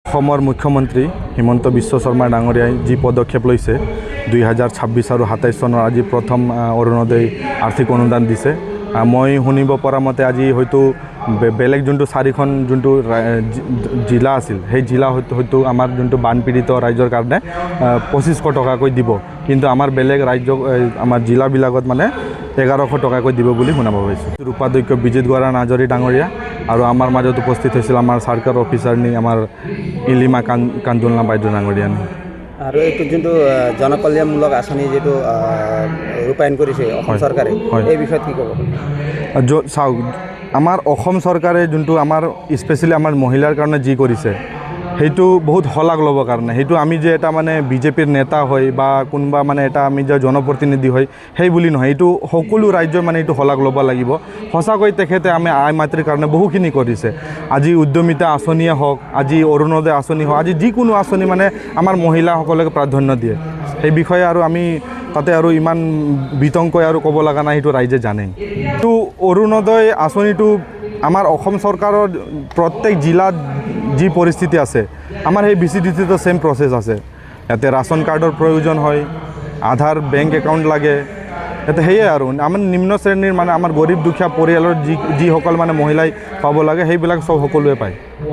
অসমৰ মুখ্যমন্ত্ৰী হিমন্ত বিশ্ব শৰ্মা ডাঙৰীয়াই যি পদক্ষেপ লৈছে 2026 আৰু 27 চনৰ আজি প্ৰথম অৰুণোদয় আৰ্থিক অনুদান দিছে। মই শুনিব পৰা মতে আজি হয়তো বেলেগ যোনটো 4খন যোনটো জিলা আছিল সেই জিলা হয়তো আমাৰ যোনটো বানপীড়িত ৰাজ্যৰ কাৰণে 2500 টকাকৈ দিব, কিন্তু আমাৰ বেলেগ ৰাজ্য আমাৰ জিলাবিলাকত মানে 1100 টকাকৈ দিব বুলি শুনা পাইছোঁ। উপাধ্যক্ষ বিজিত গোৱাৰা নাজৰী ডাঙৰীয়া আৰু আমাৰ মাজত উপস্থিত হৈছিল আমাৰ চাৰ্কেল অফিচাৰনি আমাৰ ইলিমা কাঞ্জুলনা বাইদেউ ডাঙৰীয়ানি। আৰু এইটো যোনটো জনকল্যাণমূলক আঁচনি যেটো ৰূপায়ণ কৰিছে অসম চৰকাৰে, এই বিষয়ত কি ক'ব? চাওক, আমাৰ অসম চৰকাৰে যোনটো আমাৰ স্পেচিয়েলি আমাৰ মহিলাৰ কাৰণে যি কৰিছে সেইটো বহুত শলাগ ল'বৰ কাৰণে, সেইটো আমি যে এটা মানে বিজেপিৰ নেতা হয় বা কোনোবা মানে এটা আমি যে জনপ্ৰতিনিধি হয় সেই বুলি নহয়, এইটো সকলো ৰাজ্যই মানে এইটো শলাগ ল'ব লাগিব। সঁচাকৈ তেখেতে আমি আই মাতৃৰ কাৰণে বহুখিনি কৰিছে। আজি উদ্যমিতা আঁচনিয়ে হওক, আজি অৰুণোদয় আঁচনি হওক, আজি যিকোনো আঁচনি মানে আমাৰ মহিলাসকলক প্ৰাধান্য দিয়ে। সেই বিষয়ে আৰু আমি তাতে আৰু ইমান বিতংকৈ আৰু ক'ব লগা নাই, সেইটো ৰাইজে জানে। এইটো অৰুণোদয় আঁচনিটো আমাৰ অসম চৰকাৰৰ প্ৰত্যেক জিলাত যি পৰিস্থিতি আছে আমাৰ সেই BCDTতো সেম প্ৰচেছ আছে। ইয়াতে ৰাচন কাৰ্ডৰ প্ৰয়োজন হয়, আধাৰ বেংক একাউণ্ট লাগে। ইয়াতে সেয়ে আৰু আমাৰ নিম্ন শ্ৰেণীৰ মানে আমাৰ গৰীব দুখীয়া পৰিয়ালৰ যিসকল মানে মহিলাই পাব লাগে সেইবিলাক চব সকলোৱে পায়।